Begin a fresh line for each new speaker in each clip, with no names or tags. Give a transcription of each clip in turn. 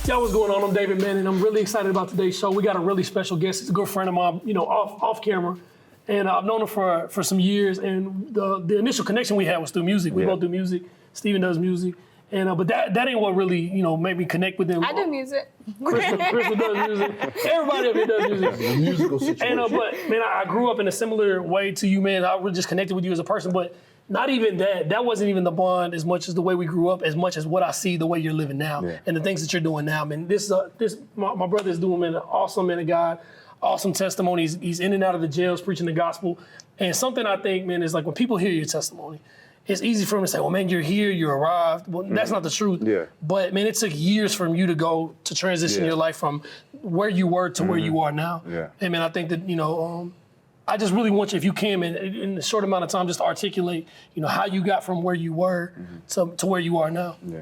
Y'all, what's going on? I'm David Mann, and I'm really excited about today's show. We got a really special guest. He's a good friend of mine, you know, off camera. And I've known him for some years, and the initial connection we had was through music. We both do music. Steven does music. And but that ain't what really, you know, made me connect with him.
I do music.
Crystal does music. Everybody up here does music.
The musical situation.
And but man, I grew up in a similar way to you, man. I really just connected with you as a person, but not even that. That wasn't even the bond as much as the way we grew up, as much as what I see the way you're living now and the things that you're doing now, man. My brother is doing, man, an awesome man of God, awesome testimonies. He's in and out of the jails preaching the gospel. And something I think, man, is like when people hear your testimony, it's easy for them to say, well, man, you're here, you arrived. Well, that's not the truth.
Yeah.
But, man, it took years from you to go to transition your life from where you were to where you are now.
Yeah.
And, man, I think that, you know, I just really want you, if you can, man, in a short amount of time, just to articulate, you know, how you got from where you were to where you are now.
Yeah.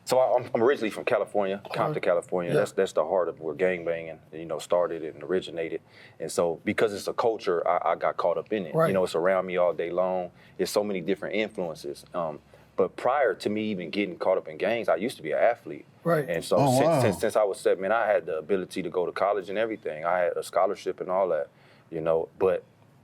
So I'm originally from California, Compton, California.
Yeah.
That's the heart of where gangbanging, you know, started and originated. And so because it's a culture, I got caught up in it.
Right.
You know, it's around me all day long. There's so many different influences. But prior to me even getting caught up in gangs, I used to be an athlete.
Right.
And so since I was 7, man, I had the ability to go to college and everything. I had a scholarship and all that, you know, but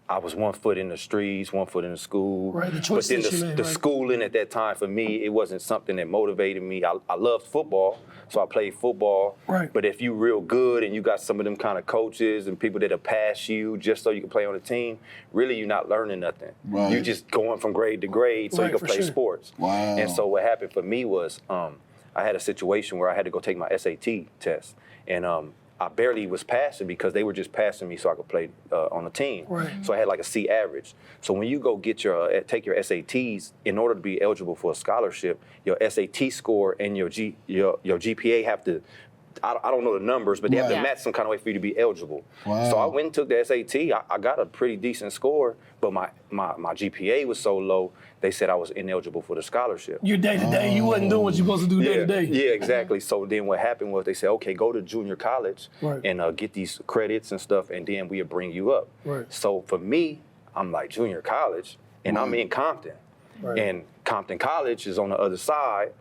I was 1 foot in the streets, 1 foot in the school.
Right, the
but
choices
then
you made,
the
right.
schooling at that time for me, it wasn't something that motivated me. I loved football, so I played football.
Right.
But if you real good and you got some of them kind of coaches and people that'll pass you just so you can play on the team, really you're not learning nothing.
Right.
You're just going from grade to grade so
Right,
you
for
can play
sure.
sports.
Wow.
And so what happened for me was I had a situation where I had to go take my SAT test. And I barely was passing because they were just passing me so I could play on the team.
Right.
So I had like a C average. So when you go get take your SATs, in order to be eligible for a scholarship, your SAT score and your GPA have to, I don't know the numbers, but they have to match some kind of way for you to be eligible.
Wow.
So I went and took the SAT. I got a pretty decent score, but my GPA was so low, they said I was ineligible for the scholarship.
Your day-to-day, you wasn't doing what you're supposed to do day-to-day.
Yeah, exactly. So then what happened was they said, okay, go to junior college and get these credits and stuff, and then we'll bring you up.
Right.
So for me, I'm like, junior college, and I'm in Compton.
Right.
And Compton College is on the other side.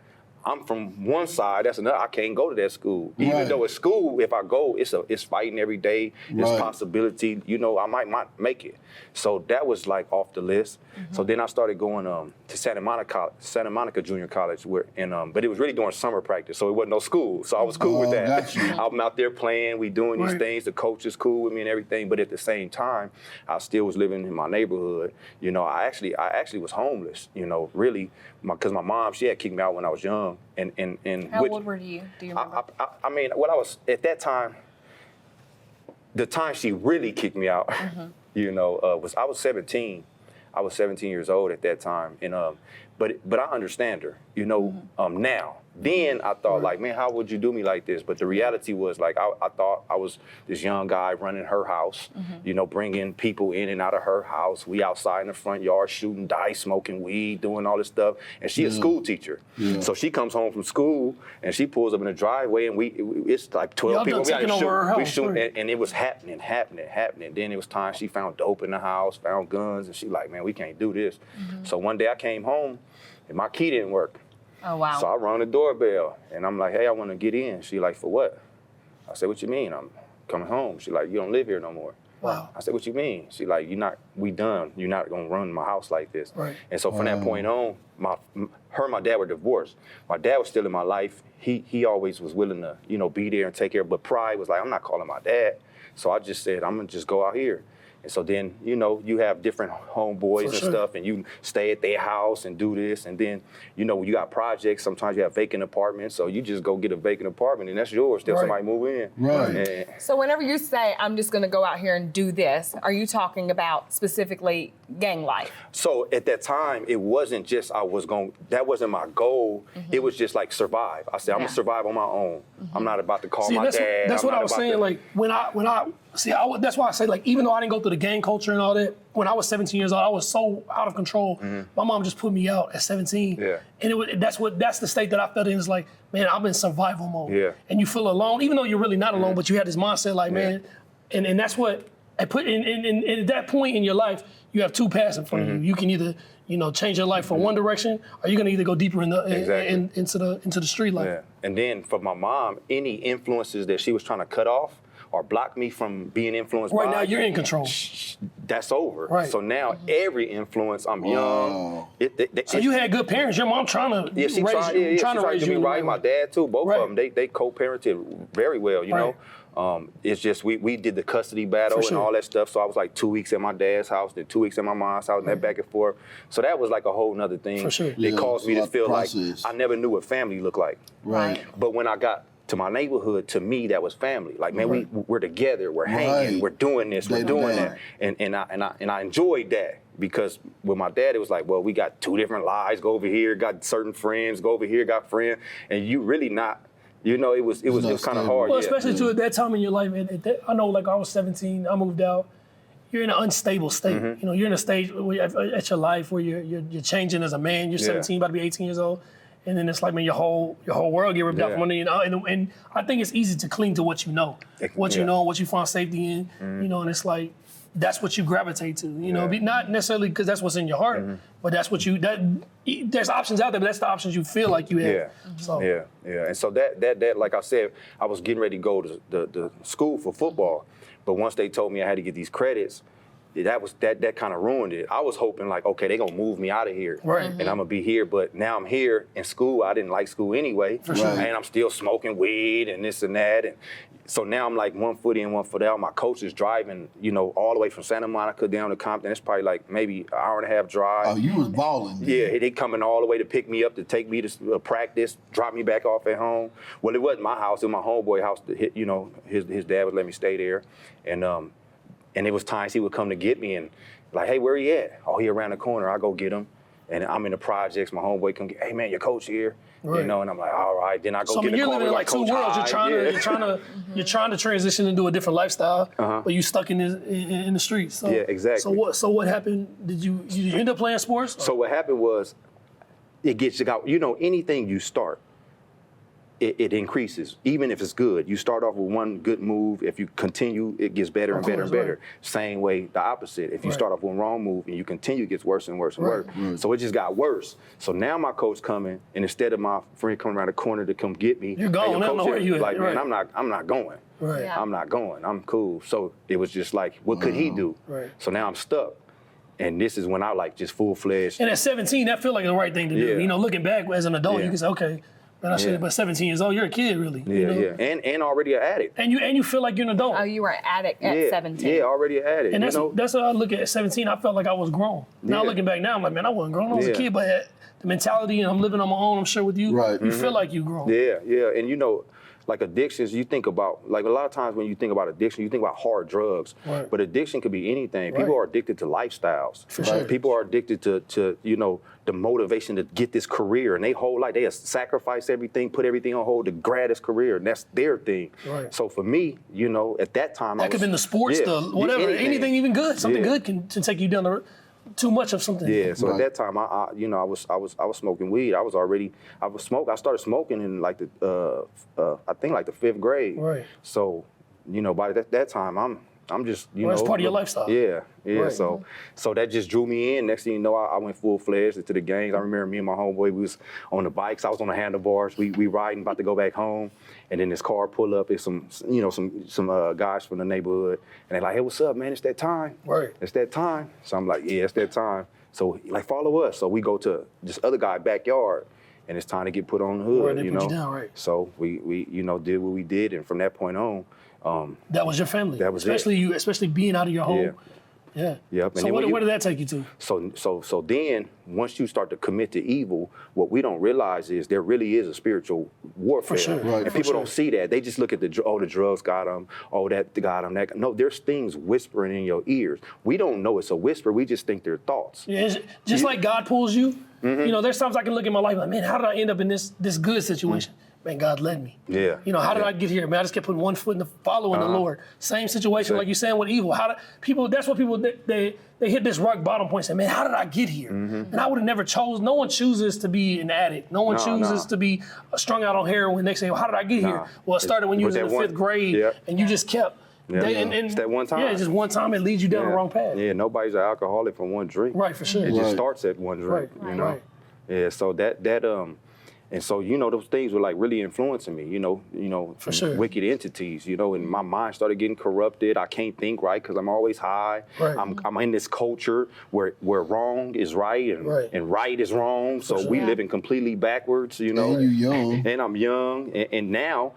I'm from one side, that's another. I can't go to that school. Even though it's school, if I go, it's fighting every day. There's possibility, you know, I might not make it. So that was like off the list. So then I started going to Santa Monica Junior College, but it was really during summer practice, so it wasn't no school. So I was cool with that.
Gotcha.
I'm out there playing, we doing these things. The coach is cool with me and everything. But at the same time, I still was living in my neighborhood. You know, I actually was homeless. You know, really, because my mom, she had kicked me out when I was young. And
How old were you? Do you remember?
I mean, what I was at that time, the time she really kicked me out, you know, I was 17. I was 17 years old at that time, and but I understand her, you know, now. Then I thought, like, man, how would you do me like this? But the reality was, like, I thought I was this young guy running her house, you know, bringing people in and out of her house. We outside in the front yard shooting dice, smoking weed, doing all this stuff. And she a school teacher. So she comes home from school and she pulls up in the driveway, and it's like 12 people. We shoot, and it was happening. Then it was time she found dope in the house, found guns, and she like, man, we can't do this. So one day I came home and my key didn't work.
Oh, wow.
So I rang the doorbell, and I'm like, hey, I want to get in. She like, for what? I said, what you mean? I'm coming home. She like, you don't live here no more.
Wow.
I said, what you mean? She like, we done. You're not going to run my house like this.
Right.
And so from that point on, her and my dad were divorced. My dad was still in my life. He always was willing to, you know, be there and take care. But pride was like, I'm not calling my dad. So I just said, I'm going to just go out here. And so then, you know, you have different homeboys and stuff, and you stay at their house and do this. And then, you know, when you got projects, sometimes you have vacant apartments. So you just go get a vacant apartment, and that's yours till somebody move in.
Right.
And
So whenever you say, I'm just going to go out here and do this, are you talking about specifically gang life?
so at that time, it wasn't just that wasn't my goal. It was just like survive. I said, I'm going to survive on my own. I'm not about to call my dad.
That's what I was saying. Like when I that's why I say, like, even though I didn't go through the gang culture and all that, when I was 17 years old, I was so out of control. My mom just put me out at 17.
Yeah.
And that's the state that I felt in. It's like, man, I'm in survival mode.
Yeah.
And you feel alone, even though you're really not alone, but you had this mindset like, man, and that's what I put in at that point in your life, you have two paths in front of you. You can either, change your life for one direction, or you're gonna either go deeper into the street life.
Yeah. And then for my mom, any influences that she was trying to cut off or block me from being influenced by.
Right now, you're in control.
That's over.
Right.
So now every influence, I'm young.
So you had good parents. Your mom trying to raise you.
She tried to
raise
get me
you
right. My dad too. Both of them. They co-parented very well. You know. It's just we did the custody battle and all that stuff. So I was like 2 weeks at my dad's house, then 2 weeks at my mom's house, and that back and forth. So that was like a whole nother thing.
For sure.
It caused me to feel like I never knew what family looked like.
Right.
But when I got to my neighborhood, to me that was family. Like, man, we're together, we're hanging, we're doing this, we're doing that, and I enjoyed that. Because with my dad, it was like, well, we got two different lives. Go over here, got certain friends. Go over here, got friends, and you really not. It was kind of hard.
Well, especially too at that time in your life. I know, like I was 17, I moved out. You're in an unstable state. You're in a stage at your life where you're changing as a man. You're 17, about to be 18 years old, and then it's like, man, your whole world get ripped out from under you. And I think it's easy to cling to what you know, what you find safety in. And it's like that's what you gravitate to. Not necessarily because that's what's in your heart, but that's what there's options out there, but that's the options you feel like you have.
Yeah. And so that like I said, I was getting ready to go to the school for football, but once they told me I had to get these credits, that kind of ruined it. I was hoping like, okay, they're gonna move me out of here, and I'm gonna be here. But now I'm here in school. I didn't like school anyway, and I'm still smoking weed and this and that. And so now I'm like 1 foot in, 1 foot out. My coach is driving, all the way from Santa Monica down to Compton. It's probably like maybe an hour and a half drive.
Oh, you was balling.
Yeah, they coming all the way to pick me up, to take me to practice, drop me back off at home. Well, it wasn't my house; it was my homeboy house. His dad would let me stay there, and it was times he would come to get me and like, hey, where he at? Oh, he around the corner. I go get him. And I'm in the projects. My homeboy come get, hey man, your coach here. And I'm like, all right. Then I go get the car. So you're living in like two worlds. You're trying to transition into a different lifestyle, but you stuck in the streets. So,
yeah, exactly. So what happened? Did you end up playing sports?
So what happened was, it gets you out. Anything you start, it increases, even if it's good. You start off with one good move. If you continue, it gets better and better and better. Same way, the opposite. If you start off with one wrong move and you continue, it gets worse and worse and worse. So it just got worse. So now my coach coming, and instead of my friend coming around the corner to come get me,
you're gone. I don't know where you at.
Like, man, I'm not going.
Right.
I'm not going. I'm cool. So it was just like, what could he do?
Right.
So now I'm stuck. And this is when I like just full-fledged.
And at 17, that felt like the right thing to do. Looking back as an adult, you can say, okay, man, I should have been 17 years old. You're a kid, really.
Yeah. And already an addict.
And you feel like you're an adult.
Oh, you were an addict at 17.
Yeah, already an addict.
And that's how I look at 17. I felt like I was grown. Now looking back now, I'm like, man, I wasn't grown. I was a kid, but the mentality, and I'm living on my own, I'm sure with you, you feel like you grown.
Yeah. And like addictions, you think about, like a lot of times when you think about addiction, you think about hard drugs.
Right.
But addiction could be anything. People are addicted to lifestyles.
For sure.
People are addicted to the motivation to get this career, and they whole life, they sacrifice everything, put everything on hold to grab this career, and that's their thing.
Right.
So for me, at that time,
that could have been the sports, whatever, anything even good. Something good can take you down the road. Too much of something.
Yeah. So at that time, I was smoking weed. I started smoking in like I think like the 5th grade.
Right.
So, by that time, I'm just
it's part of your lifestyle.
Yeah.
Right.
So that just drew me in. Next thing you know, I went full-fledged into the gangs. I remember me and my homeboy, we was on the bikes. I was on the handlebars. We riding, about to go back home. And then this car pull up. It's some guys from the neighborhood. And they're like, hey, what's up, man? It's that time.
Right.
It's that time. So I'm like, yeah, it's that time. So like, follow us. So we go to this other guy's backyard. And it's time to get put on the hood,
They put you down, right.
So we did what we did. And from that point on,
that was your family.
That was
especially being out of your home. Yeah.
Yep.
So where did that take you to?
So then, once you start to commit to evil, what we don't realize is there really is a spiritual warfare.
For sure.
Right.
And people don't see that. They just look at the drugs got them, that got them, that. No, there's things whispering in your ears. We don't know it's a whisper. We just think they're thoughts.
Yeah, just like God pulls you. There's times I can look at my life like, man, how did I end up in this good situation? Man, God led me.
Yeah.
How did I get here? Man, I just kept putting one foot in the following the Lord. Same situation, like you're saying with evil. That's what people they hit this rock bottom point and say, man, how did I get here? And I would have never chosen. No one chooses to be an addict. No one chooses to be strung out on heroin. They say, well, how did I get here? Well, it started when you was in the 5th grade, and you just kept
Yeah. It's that one time.
Yeah, just one time it leads you down the wrong path.
Yeah, nobody's an alcoholic from one drink.
Right, for sure.
It just starts at one drink, you know?
Right.
Yeah, so and so, those things were like really influencing me,
For sure.
wicked entities, and my mind started getting corrupted. I can't think right because I'm always high.
Right.
I'm in this culture where wrong is right and right is wrong. So we living completely backwards,
And you young.
And I'm young. And now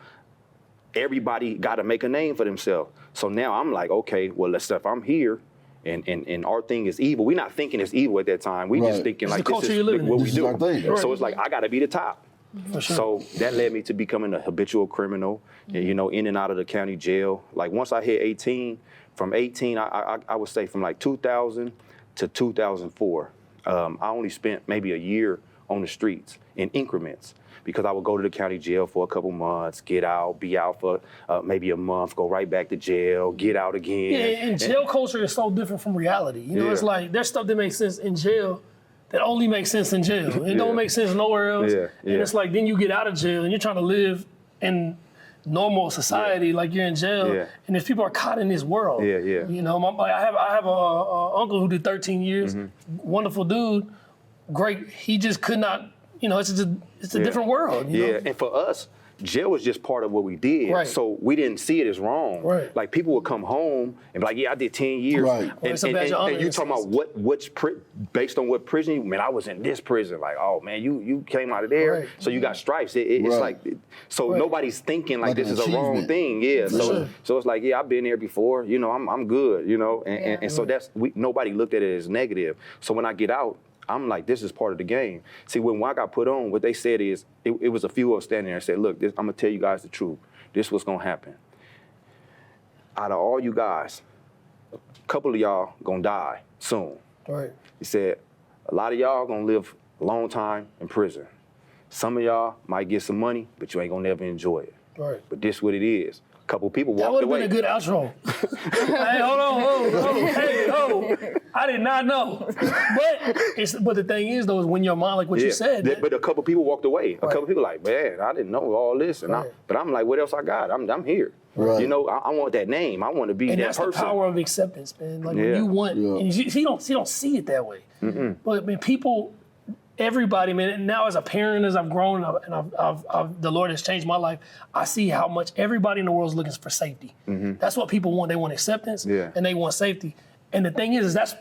everybody got to make a name for themselves. So now I'm like, okay, well, if I'm here, and our thing is evil. We're not thinking it's evil at that time. We just thinking
it's
like
the
this
culture
is
you're living
what
in.
we
This is our thing.
do. So it's like I got to be the top.
For sure.
So that led me to becoming a habitual criminal, in and out of the county jail. Like once I hit 18, from 18, I would say from like 2000 to 2004, I only spent maybe a year on the streets in increments. Because I would go to the county jail for a couple months, get out, be out for maybe a month, go right back to jail, get out again.
Yeah, and jail culture is so different from reality. It's like there's stuff that makes sense in jail that only makes sense in jail. It don't make sense nowhere else.
Yeah,
And it's like then you get out of jail and you're trying to live in normal society like you're in jail, and if people are caught in this world.
Yeah, yeah.
I have a uncle who did 13 years, wonderful dude, great. He just could not. It's a different world. You know?
And for us, jail was just part of what we did.
Right.
So we didn't see it as wrong.
Right.
Like people would come home and be like, yeah, I did 10 years.
Right.
It's a badge of honor
and you talking about based on what prison, man, I was in this prison. Like, oh man, you came out of there,
Right.
so you got stripes. It's like, so nobody's thinking like this
an
is a wrong
achievement.
thing. Yeah.
sure.
So it's like, yeah, I've been there before. I'm good. And so nobody looked at it as negative. So when I get out, I'm like, this is part of the game. See, when I got put on, what they said is, it was a few of us standing there and said, look, I'm going to tell you guys the truth. This is what's going to happen. Out of all you guys, a couple of y'all going to die soon.
Right.
He said, a lot of y'all going to live a long time in prison. Some of y'all might get some money, but you ain't going to never enjoy it.
Right.
But this what it is. A couple people
That
walked
would have
away.
been a good outro. Hey, hold on. Hey, I did not know. But the thing is, though, is when your mind, like what you said.
But a couple people walked away. A couple people like, man, I didn't know all this. But I'm like, what else I got? I'm here.
Right.
I want that name. I want to be
And
that
that's
person.
the power of acceptance, man. Like when you want, and you don't see it that way. But man, everybody, man. And now as a parent, as I've grown and I've the Lord has changed my life, I see how much everybody in the world is looking for safety. That's what people want. They want acceptance and they want safety. And the thing is that's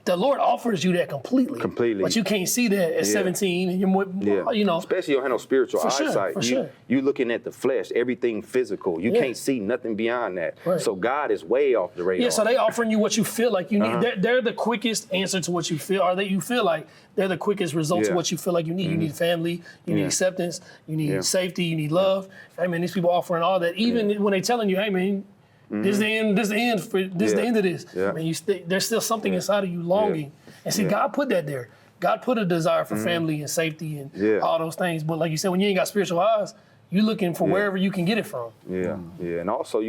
the Lord offers you that completely. But you can't see that at 17 and you're more,
Especially you don't have no spiritual eyesight.
For sure.
You looking at the flesh, everything physical. You can't see nothing beyond that.
Right.
So God is way off the radar.
Yeah, so they offering you what you feel like you need. They're the quickest answer to what you feel, or you feel like they're the quickest result to what you feel like you need. You need family, you need acceptance, you need safety, you need love. I mean, these people offering all that, even when they telling you, hey man, this is the end. This is the end. This is the end of this.
Yeah.
I mean, there's still something inside of you longing, and see, God put that there. God put a desire for family and safety and all those things. But like you said, when you ain't got spiritual eyes, you're looking for wherever you can get it from.
Yeah, and also,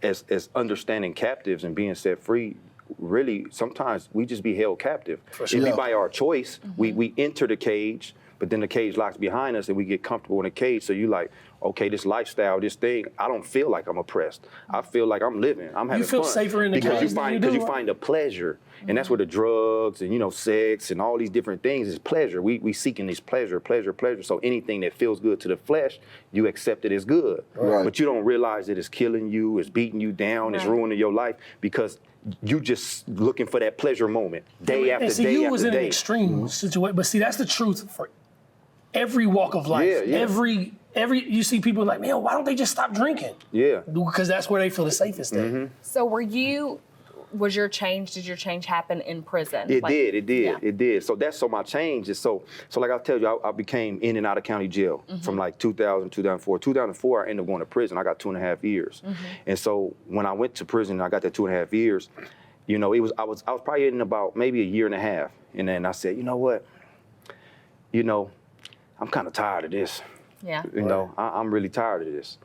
as understanding captives and being set free, really sometimes we just be held captive.
sure.
It be by our choice. We enter the cage, but then the cage locks behind us and we get comfortable in the cage. So you like, okay, this lifestyle, this thing, I don't feel like I'm oppressed. I feel like I'm living. I'm having
feel
fun.
safer in the
because
cage
you
than
find
you
because
do,
you
right?
find a pleasure, and that's where the drugs and sex and all these different things is pleasure. We seeking this pleasure. So anything that feels good to the flesh, you accept it as good.
Right.
But you don't realize that it's killing you, it's beating you down, it's ruining your life because you just looking for that pleasure moment day after
And see,
day
you
after
was in an
day.
extreme situation, but see, that's the truth for every walk of life.
Yeah.
Every you see people like, man, why don't they just stop drinking?
Yeah.
Because that's where they feel the safest at.
So did your change happen in prison?
It
Like-
did. So my change is so like I tell you, I became in and out of county jail from like 2000, 2004. 2004, I ended up going to prison. I got 2.5 years. And so when I went to prison, I got that 2.5 years. I was probably in about maybe a year and a half. And then I said, you know what? I'm kind of tired of this.
Yeah.
I'm really tired of this.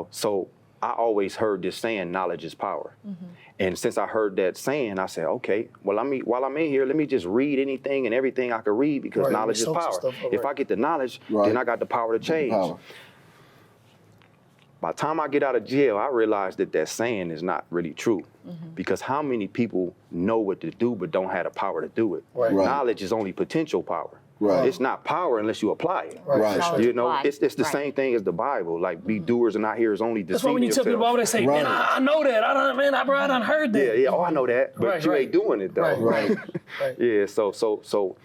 So I always heard this saying, knowledge is power. And since I heard that saying, I said, okay, well, while I'm in here, let me just read anything and everything I can read because knowledge is power. If I get the knowledge, then I got the power to change. By the time I get out of jail, I realized that saying is not really true. Because how many people know what to do but don't have the power to do it?
Right.
Knowledge is only potential power.
Right.
It's not power unless you apply it.
Right.
Knowledge
You know,
applied.
it's the
Right.
same thing as the Bible. Like, be doers and not hearers only,
That's why
deceiving
when you tell
yourself.
people about it, they say,
Right.
man, I know that. I done heard that.
Yeah, oh, I know that, but
Right,
you
right.
ain't doing it though.
Right. Right.
Yeah, so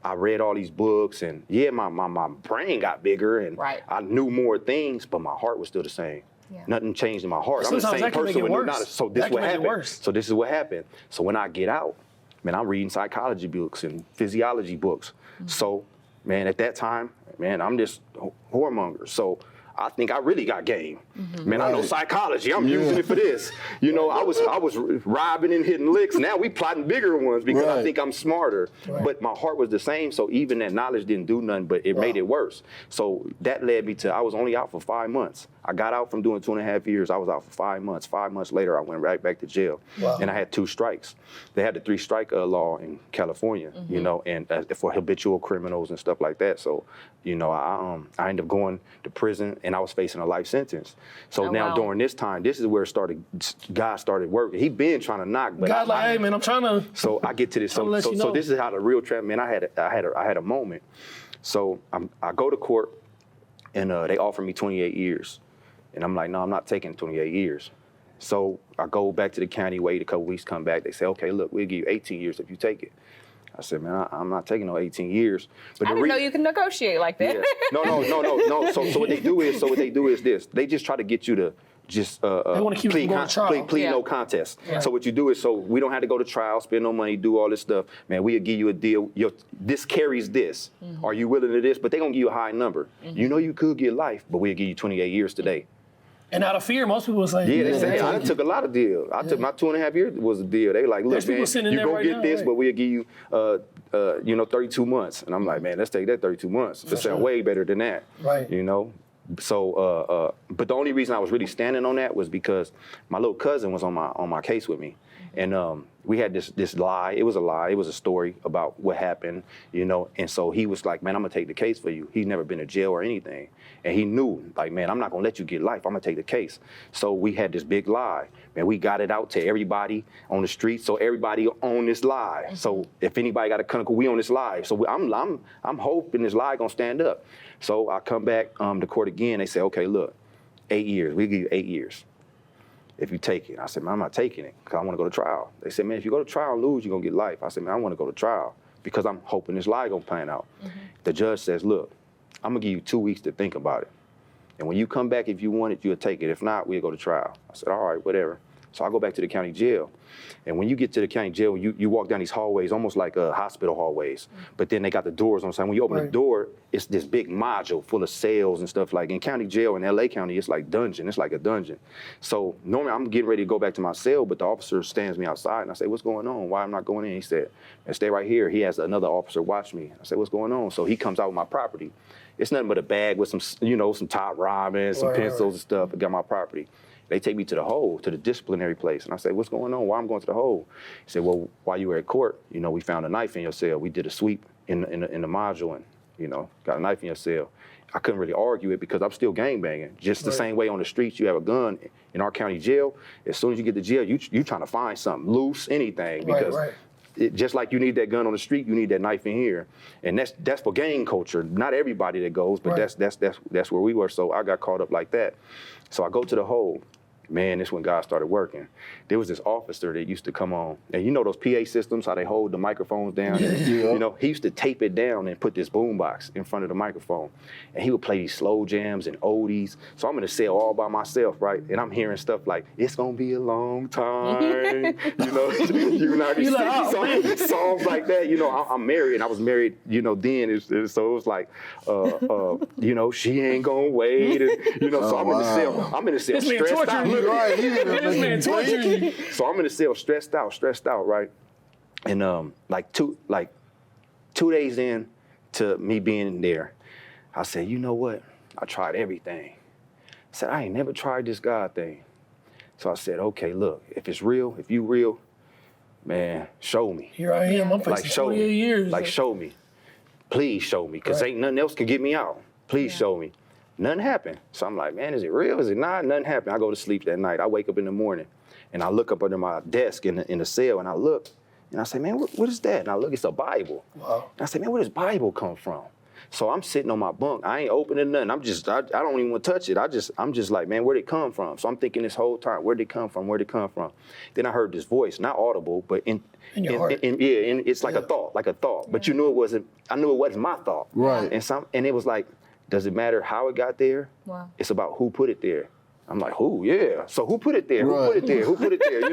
I read all these books, and yeah, my brain got bigger, and
Right.
I knew more things, but my heart was still the same.
Yeah.
Nothing changed in my heart. I'm the
Sometimes
same
that can make
person
it
with no
worse.
knowledge. So
That
this
can
what
make it
happened.
worse.
So this is what happened. So when I get out, man, I'm reading psychology books and physiology books. So, man, at that time, man, I'm just whoremonger. So I think I really got game. Man, I know
Right.
psychology. I'm using it for this. You know, I was robbing and hitting licks. Now we plotting bigger ones because I
Right.
think I'm smarter. But my heart was the same. So even that knowledge didn't do nothing, but it made it worse. So that led me to, I was only out for 5 months. I got out from doing 2.5 years. I was out for 5 months. 5 months later, I went right back to jail.
Wow.
And I had 2 strikes. They had the 3-strike law in California, you know, and for habitual criminals and stuff like that. So, you know, I ended up going to prison, and I was facing a life sentence. So
Oh,
now
wow.
during this time, this is where God started working. He been trying to knock, but
God, like, hey, man, I'm trying to.
so I get to this.
I'll
So,
let
so,
you
so
know.
this is how the real trap. Man, I had a moment. So I go to court, and they offer me 28 years, and I'm like, no, I'm not taking 28 years. So I go back to the county, wait a couple weeks, come back. They say, okay, look, we'll give you 18 years if you take it. I said, man, I'm not taking no 18 years. But
I didn't know you can negotiate like that.
Yeah. No. So what they do is this. They just try to get you to just
wanna keep you from going to trial.
plead
Yeah.
no contest.
Yeah.
So what you do is, so we don't have to go to trial, spend no money, do all this stuff. Man, we'll give you a deal. This carries this. Are you willing to this? But they're gonna give you a high number. You know you could get life, but we'll give you 28 years today.
And out of fear, most people will say,
Yeah, they say,
hey,
I took a lot of deals. I took my 2.5 years was a deal. They like, look,
There's people
man,
sitting
you
there
gonna
right
get
now,
this,
right.
but we'll give you, 32 months. And I'm like, man, let's take that 32 months. That sound way better than that.
Right.
You know? So, but the only reason I was really standing on that was because my little cousin was on my case with me. And we had this lie. It was a lie. It was a story about what happened, you know. And so he was like, man, I'm gonna take the case for you. He's never been to jail or anything. And he knew, like, man, I'm not gonna let you get life. I'm gonna take the case. So we had this big lie. Man, we got it out to everybody on the street. So everybody on this lie. So if anybody got a clinical, we on this lie. So I'm hoping this lie gonna stand up. So I come back to court again. They say, okay, look, 8 years. We give you 8 years if you take it. I said, man, I'm not taking it because I want to go to trial. They said, man, if you go to trial and lose, you're going to get life. I said, man, I want to go to trial because I'm hoping this lie going to pan out. The judge says, look, I'm going to give you 2 weeks to think about it. And when you come back, if you want it, you'll take it. If not, we'll go to trial. I said, all right, whatever. So I go back to the county jail. And when you get to the county jail, you walk down these hallways, almost like hospital hallways. But then they got the doors on the side. When you open the door, it's this big module full of cells and stuff. Like in county jail in LA County, it's like dungeon. It's like a dungeon. So normally I'm getting ready to go back to my cell, but the officer stands me outside. And I say, what's going on? Why I'm not going in? He said, man, stay right here. He has another officer watch me. I said, what's going on? So he comes out with my property. It's nothing but a bag with some, some top ramen, some pencils and stuff. I got my property. They take me to the hole, to the disciplinary place. And I say, what's going on? Why I'm going to the hole? He said, well, while you were at court, we found a knife in your cell. We did a sweep in the module and, got a knife in your cell. I couldn't really argue it because I'm still gangbanging. Just the same way on the streets, you have a gun in our county jail. As soon as you get to jail, you trying to find something, loose, anything. Because just like you need that gun on the street, you need that knife in here. And that's for gang culture. Not everybody that goes, but that's where we were. So I got caught up like that. So I go to the hole. Man, this is when God started working. There was this officer that used to come on, and those PA systems, how they hold the microphones down. He used to tape it down and put this boombox in front of the microphone, and he would play these slow jams and oldies. So I'm in the cell all by myself, right? And I'm hearing stuff like, "It's gonna be a long time," songs like that. I'm married, and I was married, then. So it was like, she ain't gonna wait. And, so I'm in the cell. I'm in the cell stressed out.
Right,
This man torturing you.
So I'm in the cell stressed out, right? And like two days in to me being there, I said, you know what? I tried everything. I said, I ain't never tried this God thing. So I said, okay, look, if it's real, if you real, man, show me.
Here I am. I'm facing 28 years.
Show me. Please show me, because ain't nothing else can get me out. Please show me. Nothing happened. So I'm like, man, is it real? Is it not? Nothing happened. I go to sleep that night. I wake up in the morning and I look up under my desk in the cell and I look and I say, man, what is that? And I look, it's a Bible.
Wow.
And I say, man, where does Bible come from? So I'm sitting on my bunk. I ain't opening nothing. I don't even want to touch it. I'm just like, man, where'd it come from? So I'm thinking this whole time, where'd it come from? Where'd it come from? Then I heard this voice, not audible, but in
your heart.
It's like a thought. But you knew it wasn't. I knew it wasn't my thought.
Right.
And it was like, does it matter how it got there?
Wow.
It's about who put it there. I'm like, who? Yeah. So who put it there?
Right.
Who put it there? Who put it there?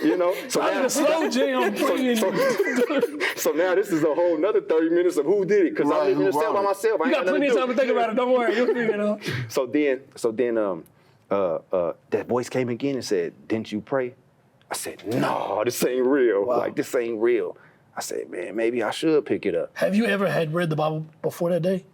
You know. So
I'm
now,
the slow jam praying.
so now this is a whole nother 30 minutes of who did it, because I'm living in the cell by myself. I
You
ain't
got plenty of time to think about it. Don't worry, you'll figure it out.
So then that voice came again and said, didn't you pray? I said, no, this ain't real.
Wow.
Like, this ain't real. I said, man, maybe I should pick it up.
Have you ever had read the Bible before that day?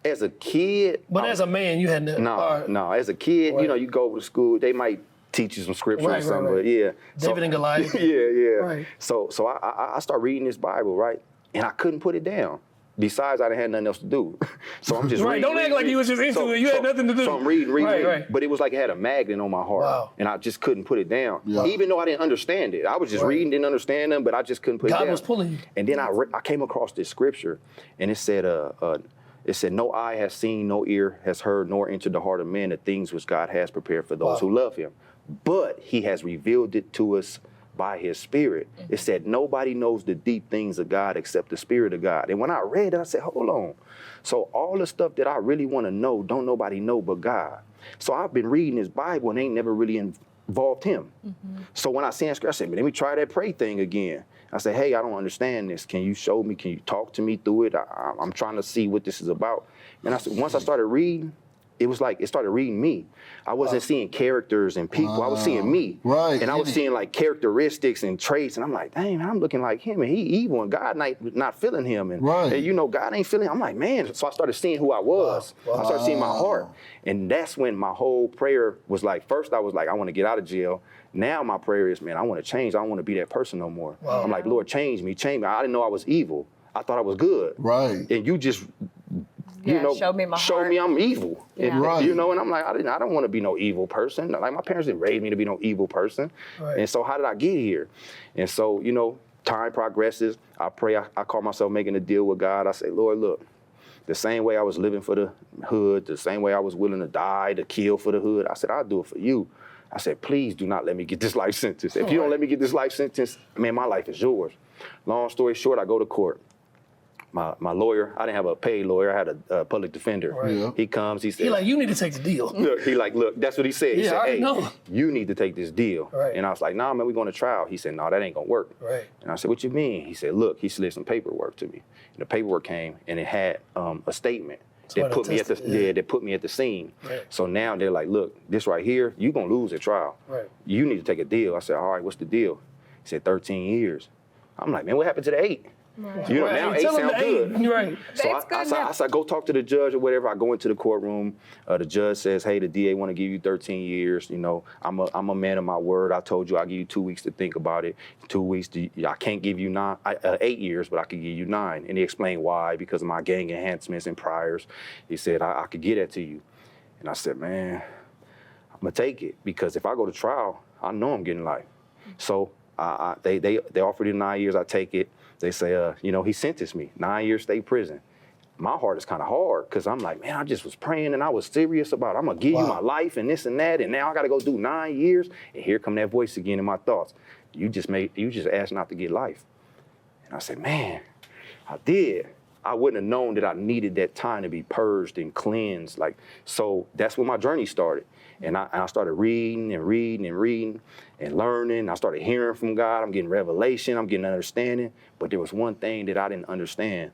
As a kid.
But as a man, you hadn't.
No. As a kid,
Right.
you go to school, they might teach you some scripture or
Right,
something,
right.
but yeah.
David and Goliath.
Yeah.
Right.
So I start reading this Bible, right? And I couldn't put it down. Besides, I didn't have nothing else to do. So I'm just
Right,
reading.
don't act like you was just into it. You had nothing to do.
So I'm reading.
Right.
But it was like it had a magnet on my heart.
Wow.
And I just couldn't put it down.
Yeah.
Even though I didn't understand it. I was just reading, didn't understand them, but I just couldn't put it down.
God was pulling you.
And then I came across this scripture, and it said, no eye has seen, no ear has heard, nor entered the heart of man the things which God has prepared for those
Wow.
who love him. But he has revealed it to us by his spirit. It said, nobody knows the deep things of God except the spirit of God. And when I read it, I said, hold on. So all the stuff that I really want to know, don't nobody know but God. So I've been reading this Bible and ain't never really involved him. So when I seen scripture, I said, let me try that pray thing again. I said, hey, I don't understand this. Can you show me? Can you talk to me through it? I'm trying to see what this is about. And I said, once I started reading, it was like it started reading me. I wasn't seeing characters and people. I was seeing me.
Right.
And I was seeing like characteristics and traits. And I'm like, dang, man, I'm looking like him. And he evil. And God not feeling him. And,
Right.
and God ain't feeling him. I'm like, man. So I started seeing who I was.
Wow.
I started seeing my heart. And that's when my whole prayer was like, first I was like, I want to get out of jail. Now my prayer is, man, I want to change. I don't want to be that person no more.
Wow.
I'm like, Lord, change me. I didn't know I was evil. I thought I was good.
Right.
And you just,
showed me my heart.
me I'm evil.
Yeah.
And,
Right.
and I'm like, I don't want to be no evil person. Like, my parents didn't raise me to be no evil person.
Right.
And so how did I get here? And so, time progresses. I pray. I call myself making a deal with God. I say, Lord, look, the same way I was living for the hood, the same way I was willing to die, to kill for the hood, I said, I'll do it for you. I said, please do not let me get this life sentence. If you don't let me get this life sentence, man, my life is yours. Long story short, I go to court. My lawyer, I didn't have a paid lawyer, I had a public defender.
Right.
Yeah.
He comes, he says,
He like, you need to take the deal.
look, that's what he said. He
Yeah,
said,
I
hey,
know.
you need to take this deal.
Right.
And I was like, nah, man, we're going to trial. He said, no, that ain't going to work.
Right.
And I said, what you mean? He said, look, he slid some paperwork to me. And the paperwork came, and it had a statement that put me at the scene.
Right.
So now they're like, look, this right here, you're going to lose at trial.
Right.
You need to take a deal. I said, all right, what's the deal? He said, 13 years. I'm like, man, what happened to the 8?
Right.
Now
Right.
8
Tell him
sounds
the
good.
8. Right.
So
That's good
I
enough.
said, go talk to the judge or whatever. I go into the courtroom. The judge says, hey, the DA want to give you 13 years. I'm a man of my word. I told you I'll give you 2 weeks to think about it. 2 weeks, I can't give you 8 years, but I could give you 9. And he explained why, because of my gang enhancements and priors. He said, I could get that to you. And I said, man, I'm going to take it, because if I go to trial, I know I'm getting life. So they offered him 9 years. I take it. They say, he sentenced me 9 years state prison. My heart is kind of hard, because I'm like, man, I just was praying and I was serious about, I'm going to give you my life and this and that. And now I got to go do 9 years. And here come that voice again in my thoughts. You just asked not to get life. And I said, man, I did. I wouldn't have known that I needed that time to be purged and cleansed. So that's when my journey started. And I started reading and learning. I started hearing from God. I'm getting revelation. I'm getting understanding. But there was one thing that I didn't understand: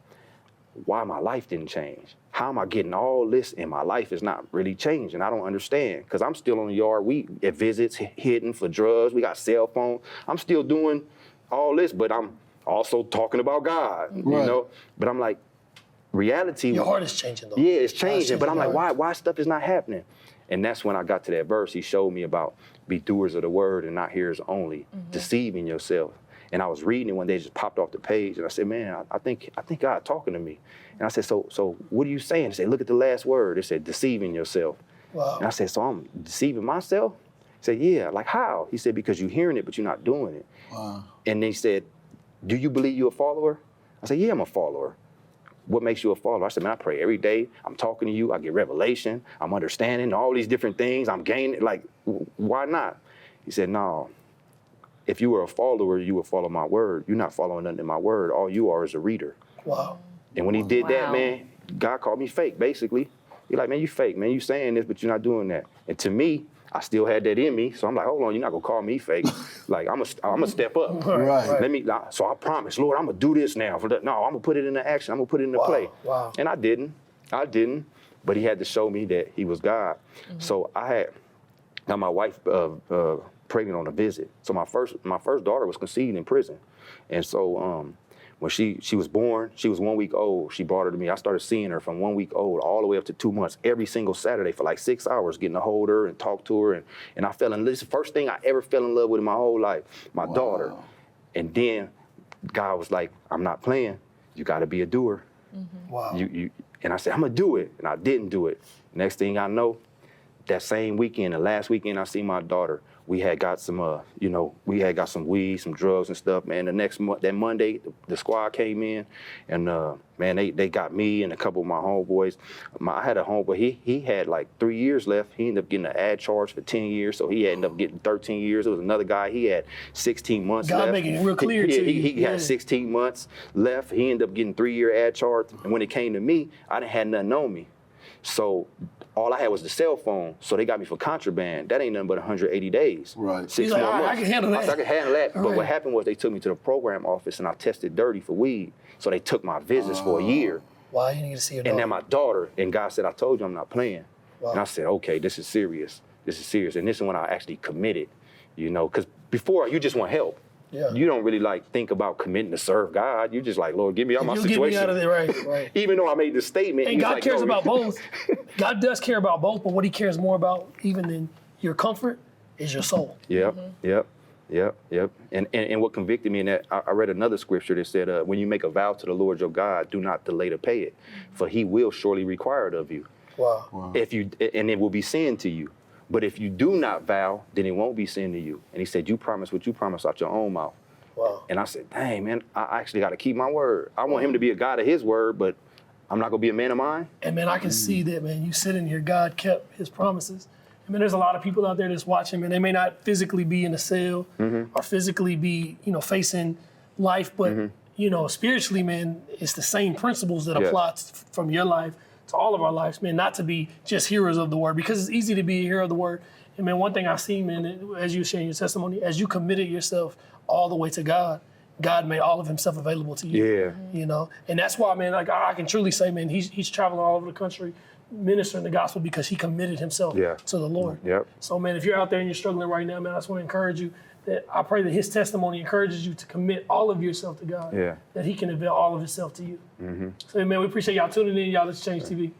why my life didn't change. How am I getting all this and my life is not really changing? I don't understand, because I'm still on the yard. We at visits, hidden for drugs. We got cell phones. I'm still doing all this, but I'm also talking about God,
Right.
But I'm like, reality.
Your heart is changing, though.
Yeah, it's changing. But I'm like,
Right.
why stuff is not happening? And that's when I got to that verse. He showed me about be doers of the word and not hearers only, deceiving yourself. And I was reading it one day, it just popped off the page. And I said, man, I think God talking to me. And I said, so what are you saying? They said, look at the last word. It said, deceiving yourself.
Wow.
And I said, so I'm deceiving myself? He said, yeah. Like, how? He said, because you're hearing it, but you're not doing it.
Wow.
And they said, do you believe you're a follower? I said, yeah, I'm a follower. What makes you a follower? I said, man, I pray every day. I'm talking to you. I get revelation. I'm understanding all these different things. I'm gaining. Like, why not? He said, no. If you were a follower, you would follow my word. You're not following nothing in my word. All you are is a reader.
Wow.
And when he did that,
Wow.
man, God called me fake, basically. He's like, man, you fake, man. You saying this, but you're not doing that. And to me, I still had that in me. So I'm like, hold on, you're not gonna call me fake. Like, I'm gonna step up.
Right.
So I promise, Lord, I'm gonna do this now. No, I'm gonna put it into action. I'm gonna put it into play.
Wow.
And I didn't. But he had to show me that he was God. So I got my wife pregnant on a visit. So my first daughter was conceived in prison. And so when she was born, she was 1 week old. She brought her to me. I started seeing her from 1 week old all the way up to 2 months, every single Saturday for like 6 hours, getting to hold her and talk to her. And I fell in love. This is the first thing I ever fell in love with in my whole life, my daughter. And then God was like, I'm not playing. You got to be a doer.
Wow.
And I said, I'm going to do it. And I didn't do it. Next thing I know, that same weekend, the last weekend I see my daughter, we had got some, some weed, some drugs and stuff, man. That Monday, the squad came in, and man, they got me and a couple of my homeboys. I had a homeboy, he had like 3 years left. He ended up getting an ad charge for 10 years, so he ended up getting 13 years. There was another guy, he had 16 months left.
God making it real clear to you.
He had 16 months left. He ended up getting 3-year ad charge. And when it came to me, I didn't have nothing on me. So all I had was the cell phone, so they got me for contraband. That ain't nothing but 180 days.
Right.
6
He's like,
more
I
months.
can handle that.
I said, I can handle that.
All
But
right.
what happened was they took me to the program office and I tested dirty for weed. So they took my visits for a year.
Wow, you didn't get to see your daughter.
And then my daughter, and God said, I told you I'm not playing.
Wow.
And I said, okay, this is serious. This is serious. And this is when I actually committed, because before you just want help.
Yeah.
You don't really like think about committing to serve God. You just like, Lord, get me out of my
You'll
situation.
get me out of there, right.
Even though I made the statement.
And
he's
God
like,
cares
no.
about both. God does care about both, but what he cares more about even than your comfort is your soul.
Yep. And what convicted me in that, I read another scripture that said, when you make a vow to the Lord your God, do not delay to pay it, for he will surely require it of you.
Wow.
And it will be sin to you. But if you do not vow, then it won't be sin to you. And he said, you promise what you promise out your own mouth.
Wow.
And I said, dang, man, I actually got to keep my word. I want him to be a God of his word, but I'm not going to be a man of mine.
And man, I can see that, man. You sit in here, God kept his promises. I mean, there's a lot of people out there that's watching, man. They may not physically be in a cell or physically be, facing life, but, spiritually, man, it's the same principles that apply from your life to all of our lives, man, not to be just hearers of the word, because it's easy to be a hero of the word. And man, one thing I see, man, as you were sharing your testimony, as you committed yourself all the way to God, God made all of himself available to you.
Yeah.
And that's why, man, like I can truly say, man, he's traveling all over the country ministering the gospel because he committed himself to the Lord.
Yep.
So, man, if you're out there and you're struggling right now, man, I just want to encourage you that I pray that his testimony encourages you to commit all of yourself to God, that he can avail all of himself to you. So, man, we appreciate y'all tuning in. Y'all, let's Change TV.